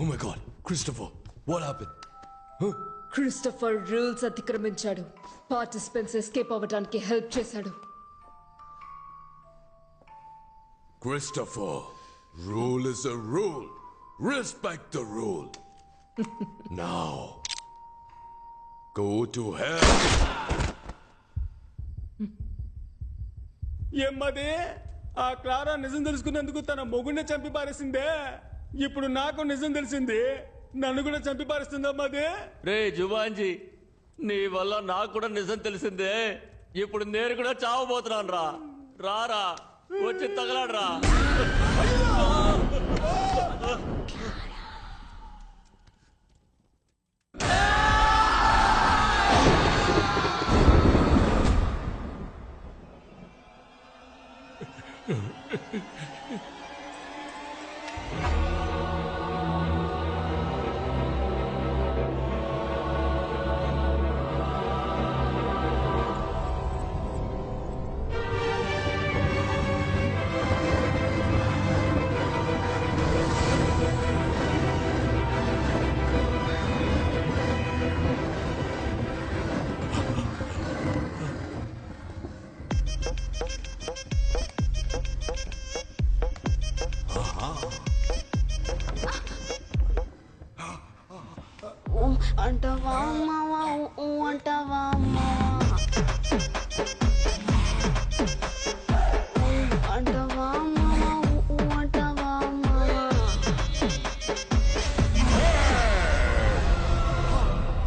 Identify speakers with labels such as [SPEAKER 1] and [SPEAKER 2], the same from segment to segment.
[SPEAKER 1] Oh my God, Christopher, what happened? Huh?
[SPEAKER 2] Christopher rules అతిక్రమించాడు. Participants escape అవ్వడానికి help చేశాడు.
[SPEAKER 1] Christopher, rule is a rule. Respect the rule. Now, go to hell.
[SPEAKER 3] ఏమ్మది ఆ Clara నిజం తెలుసుకున్నందుకు తన మొగుడిని చంపి పారేసిందే. ఇప్పుడు నాకు నిజం తెలిసింది, నన్ను కూడా చంపి పారేస్తుందా అమ్మది?
[SPEAKER 4] రే జుబాంజీ, నీ వల్ల నాకు కూడా నిజం తెలిసిందే. ఇప్పుడు నేను కూడా చావబోతున్నాను రా. రారా వచ్చి తగలాడరా.
[SPEAKER 5] అంటవా మావా అంటవా అంటవా అంటవా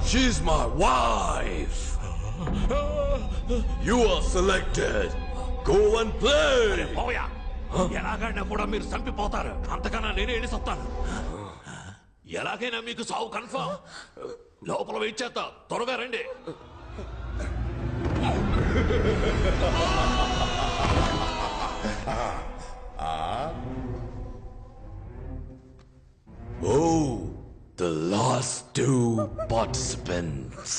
[SPEAKER 1] She's my wife. You are selected. Go and play.
[SPEAKER 6] పోయా, ఎలాగైనా కూడా మీరు చంపిపోతారు. అంతకన్నా నేనే వెళ్ళి చెప్తాను. ఎలాగైనా మీకు సావు కన్ఫర్మ్. లోపల వెయిట్ చేస్తా, త్వరగా రండి.
[SPEAKER 1] Oh, the last two participants.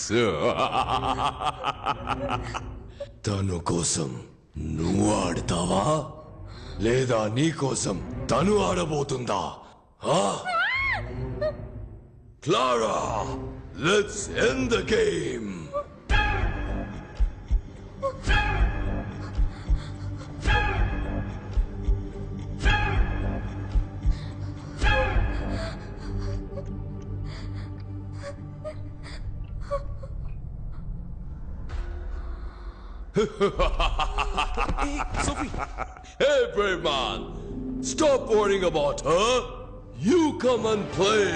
[SPEAKER 1] తను కోసం నువ్వు ఆడతావా లేదా నీ కోసం తను ఆడబోతుందా? Clara, let's end the game.
[SPEAKER 6] Hey, Sophie.
[SPEAKER 1] Hey, brave man, stop worrying about her. You come and play.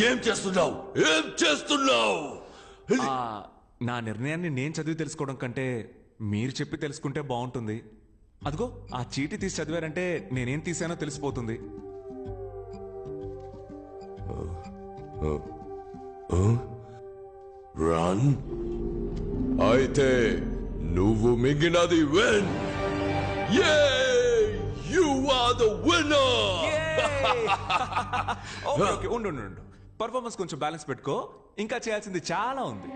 [SPEAKER 1] ఏం చేస్తున్నావు? ఏం చేస్తున్నావు?
[SPEAKER 7] నా నిర్ణయాన్ని నేను చదివి తెలుసుకోవడం కంటే మీరు చెప్పి తెలుసుకుంటే బాగుంటుంది. అదిగో ఆ చీటీ తీసి చదివారంటే నేనేం తీసానో తెలిసిపోతుంది.
[SPEAKER 1] రన్. అయితే నువ్వు మిగిలినది win. You are the winner.
[SPEAKER 7] Okay, ఉండు. పర్ఫార్మెన్స్ కొంచెం బ్యాలెన్స్ పెట్టుకో, ఇంకా చేయాల్సింది చాలా ఉంది.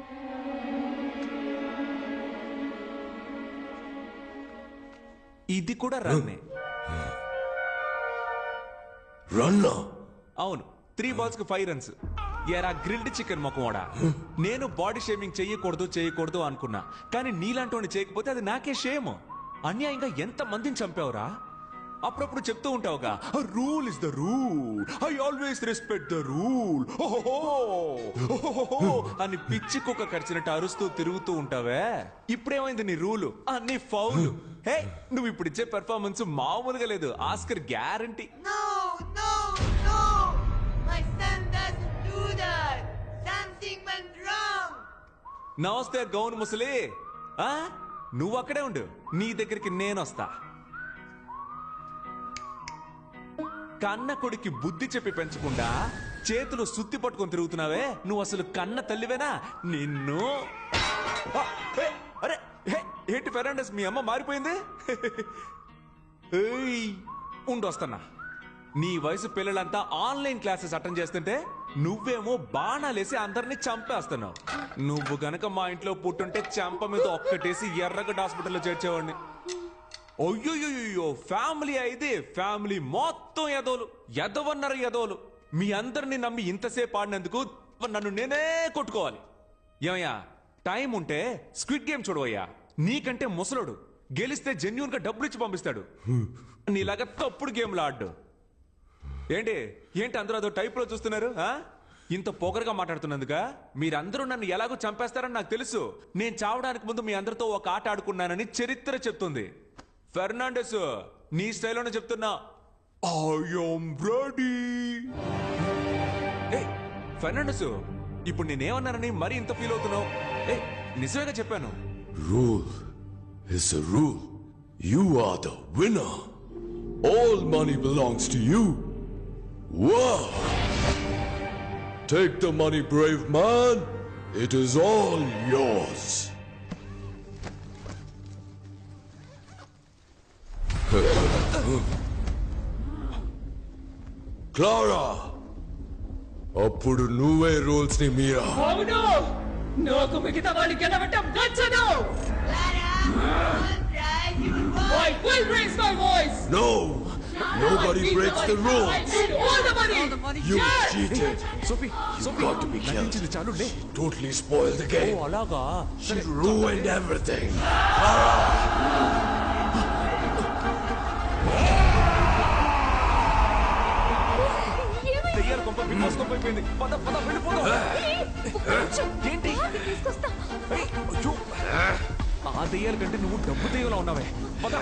[SPEAKER 7] ఇది కూడా రన్నే.
[SPEAKER 1] రన్నా?
[SPEAKER 7] అవును, 3 balls కి 5 runs. ఎరా గ్రిల్డ్ చికెన్ మొక్కమోడా, నేను బాడీ షేమింగ్ చేయకూడదు అనుకున్నా, కానీ నీలాంటి చేయకపోతే అది నాకే షేమ్. అన్యాయంగా ఎంత మందిని చంపావురా? అప్పుడప్పుడు చెప్తూ ఉంటావుగా rule is the rule, I always respect the rule అని పిచ్చి కుక్క కరిచినట్టు అరుస్తూ తిరుగుతూ ఉంటావే. ఇప్పుడేమైంది నీ రూలు? అన్ని ఫౌల్. హే, నువ్వు ఇప్పుడు ఇచ్చే పెర్ఫార్మెన్స్ మామూలుగా లేదు, Oscar guarantee.
[SPEAKER 8] No, no, no! My son doesn't do that! Something went wrong!
[SPEAKER 7] నమస్తే గౌన్ ముసలి. ఆ నువ్వు అక్కడే ఉండు, నీ దగ్గరికి నేను వస్తా. కన్న కొడుకి బుద్ధి చెప్పి పెంచకుండా చేతులు సుత్తి పట్టుకొని తిరుగుతున్నావే, నువ్వు అసలు కన్న తల్లివేనా? నిన్ను అరే ఏంటి ఫెర్నాండెస్, మీ అమ్మ మారిపోయింది? ఉండొస్తున్నా. నీ వయసు పిల్లలంతా ఆన్లైన్ క్లాసెస్ అటెండ్ చేస్తుంటే నువ్వేమో బాణాలేసి అందరినీ చంపేస్తున్నావు. నువ్వు గనక మా ఇంట్లో పుట్టుంటే చెంప మీద ఒక్కటేసి ఎర్రగడ్డ హాస్పిటల్లో చేర్చేవాడిని. అయ్యో, ఫ్యామిలీ అయితే ఫ్యామిలీ మొత్తం ఎదవన్నారు ఎదవలు. మీ అందరినీ నమ్మి ఇంతసేపు ఆడినందుకు నన్ను నేనే కొట్టుకోవాలి. ఏమయ్యా, టైం ఉంటే స్క్విడ్ గేమ్ చూడవయ్యా. నీకంటే ముసలోడు, గెలిస్తే జెన్యూన్ గా డబ్బులు ఇచ్చి పంపిస్తాడు. నీలాగా తప్పుడు గేమ్లు ఆడ్డు. ఏంటి అందరూ అదో టైప్ లో చూస్తున్నారు? ఇంత పొగరుగా మాట్లాడుతున్నందుక మీరందరూ నన్ను ఎలాగో చంపేస్తారని నాకు తెలుసు. నేను చావడానికి ముందు మీ అందరితో ఒక ఆట ఆడుకున్నానని చరిత్ర చెప్తుంది. ఫెర్నాండెస్, నీ స్టైల్లోనే చెప్తున్నా, ఐ యామ్ రెడీ. ఫెర్నాండెస్, ఇప్పుడు నేనేమన్నానని మరీ ఇంత ఫీల్ అవుతున్నావు? నిజమేగా చెప్పాను.
[SPEAKER 1] Rule is a rule. You are the winner. All money belongs to you. Wow! Take the money, brave man. It is all yours. Clara! అప్పుడు నువ్వే రూల్స్ ని మీరా.
[SPEAKER 2] అవును, నాకు మిగతా వాళ్ళు గెలవటం నచ్చదు. I will raise my voice.
[SPEAKER 1] No! Nobody breaks the rules.
[SPEAKER 2] I need all the money.
[SPEAKER 1] You cheated.
[SPEAKER 7] Sophie,
[SPEAKER 1] You've got to be killed.
[SPEAKER 7] చాలు లే.
[SPEAKER 1] Totally spoiled the game.
[SPEAKER 7] అలాగా
[SPEAKER 1] She ruined everything.
[SPEAKER 7] దెయ్యాల కొంప విమోచనం అయిపోయింది. పద వెళ్ళిపోదాం. ఏంటి? అయ్యో, ఆ దెయ్యాల కంటే నువ్వు డబ్బు దెయ్యంలా ఉన్నావే. పద.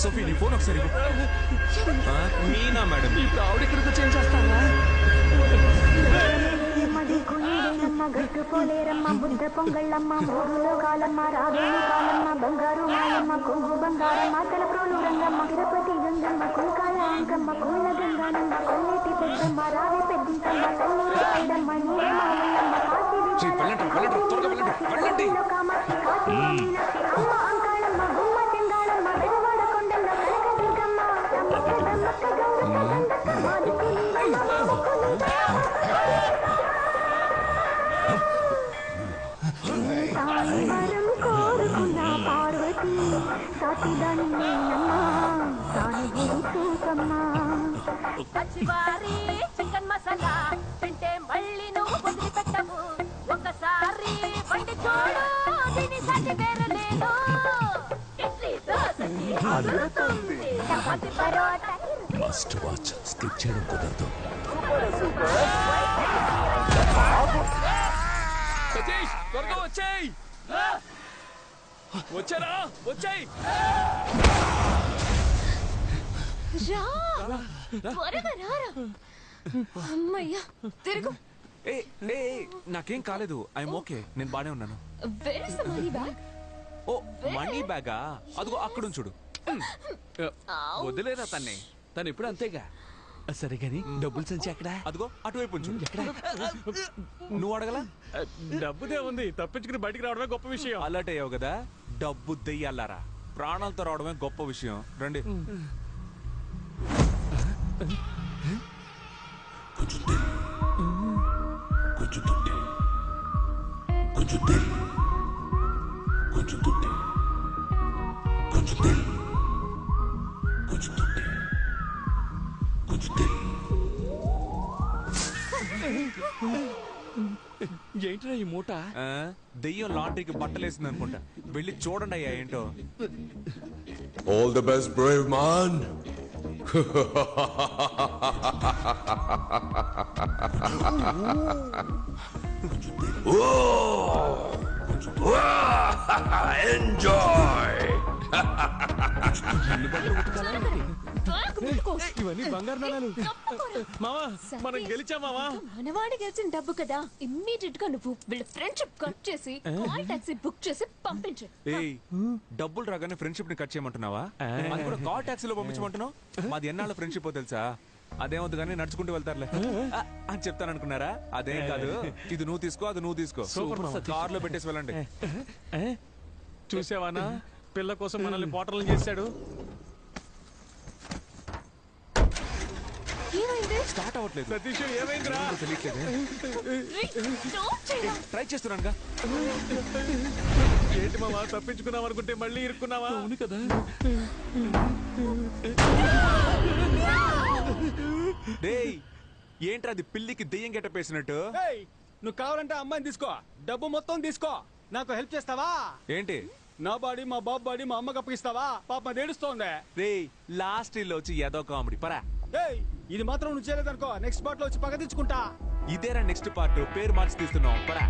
[SPEAKER 7] సోఫీ నీ ఫోన్ ఒకసారి మీనా మేడం ఇప్పుడు ఆవిడ ఇక్కడికి వచ్చి ఏం చేస్తావా
[SPEAKER 9] గట్టు పోలేరమ్మ బుద్ధ పొంగళ్ళమ్మ మూడు లోకాలమ్మ రావేణు కాలమ్మ బంగారు మాయమ్మ కొంగు బంగారమ్మ తలప్రోలు రంగమ్మ తిరుపతి గంగమ్మ కుంకాల అంకమ్మ కూల గంగానమ్మ కొల్లేటి పెద్దమ్మ రావి పెద్దింతమ్మ కల్లూరు ఐదమ్మ నీరే మామల్లమ్మ కాశీ కామాక్షి కాశీ మీనాక్షి అమ్మ అంకాళమ్మ గుమ్మ చెంగాళమ్మ వెలవాడ కొండమ్మ కనకదుర్గమ్మ అమ్మక్క బ్రహ్మక్క గంగక్క గంగక్క మాదికు నీలమ్మ మాదికు వరం కోరుకున్న పార్వతి సాటిదాన్ని
[SPEAKER 10] పచ్చివారి చికెన్ మసాలా తింటే మళ్ళీ నువ్వు వదిలి పెట్టవు ఒకసారి వండి చూడు దీని సాటి వేరే లేదు ఇడ్లీ దోసకి అదురుతుంది chapati parotta
[SPEAKER 6] must watch skip చేయడం కుదరదు.
[SPEAKER 7] సతీష్ త్వరగా వచ్చేయ్ వచ్చారా వచ్చేయ్
[SPEAKER 10] త్వరగా రారా అమ్మయ్యా తిరుగు
[SPEAKER 7] నాకేం కాలేదు ఐఎమ్ ఓకే నేను బానే ఉన్నాను
[SPEAKER 10] where is the money bag
[SPEAKER 7] ఓ మనీ బ్యాగా అదిగో అక్కడ చూడు
[SPEAKER 6] వదిలేరా తన్ని, తను ఇప్పుడు అంతేగా. సరే గాని డబ్బులు సంచి ఎక్కడ?
[SPEAKER 7] అదిగో అటువైపు ఉంచు. ఎక్కడ నువ్వు అడగలా?
[SPEAKER 3] డబ్బుదే ఉంది, తప్పించుకుని బయటికి రావడమే గొప్ప విషయం.
[SPEAKER 7] అలర్ట్ అయ్యావు కదా, డబ్బు దెయ్యాలారా, ప్రాణాలతో రావడమే గొప్ప విషయం. రండి.
[SPEAKER 6] ఏంట్రా ఈ మూట?
[SPEAKER 7] దెయ్యం లాండ్రీకి బట్టలేసింది అనుకుంటా, వెళ్ళి చూడండి అయ్యా ఏంటో.
[SPEAKER 1] All the best, brave man. Enjoy.
[SPEAKER 3] ఇవన్నీ బంగారు నాణాలు. మావా మనం గెలిచా మావా.
[SPEAKER 10] మనవాడి గెలిచిన డబ్బు కదా, ఇమ్మీడియట్ గా నువ్వు వీళ్ళ ఫ్రెండ్షిప్ కట్ చేసి కాల్ టాక్సీ బుక్ చేసి పంపించు.
[SPEAKER 7] డబ్బులు రాగానే ఫ్రెండ్షిప్ ని కట్ చేయమంటున్నావా? అది కూడా కాల్ టాక్సీలో పంపించమంటున్నావు? మాది ఎన్నాళ్ళ ఫ్రెండ్షిప్ తెలుసా? అదేమవుతుంది కానీ నడుచుకుంటూ వెళ్తారులే అని చెప్తాననుకున్నారా? అదేం కాదు, ఇది నువ్వు తీసుకో, అది నువ్వు తీసుకో, కార్ లో పెట్టేసి వెళ్ళండి.
[SPEAKER 3] చూసావానా, పిల్ల కోసం మనల్ని పోటర్లు చేశాడు.
[SPEAKER 7] స్టార్ట్ అవ్వట్లేదు.
[SPEAKER 3] సతీష్ ఏమైందిరా?
[SPEAKER 7] ట్రై చేస్తున్నానుగా.
[SPEAKER 3] ఏంటి మావా, తప్పించుకున్నావు అనుకుంటే మళ్ళీ ఇరుక్కున్నావా?
[SPEAKER 6] అవును కదా.
[SPEAKER 7] డేయ్ ఏంట్రా అది, పిల్లికి దెయ్యం గెట్టపేసినట్టు?
[SPEAKER 3] నువ్వు కావాలంటే అమ్మాయిని తీసుకో, డబ్బు మొత్తం తీసుకో, నాకు హెల్ప్ చేస్తావా?
[SPEAKER 7] ఏంటి?
[SPEAKER 3] నా బాడీ మా బాబు బాడీ మా అమ్మకి అప్పగిస్తావా? పాప అది ఏడుస్తోంది.
[SPEAKER 7] రేయ్ లాస్ట్ ఇల్లు వచ్చి ఏదో కామెడీ పరా.
[SPEAKER 3] ఇది మాత్రం నువ్వు చేయలేదనుకో, నెక్స్ట్ పార్ట్ లో వచ్చి పగ తెచ్చుకుంటా.
[SPEAKER 7] ఇదేరా నెక్స్ట్ పార్ట్, పేరు మార్చి తీస్తున్నాం పరా.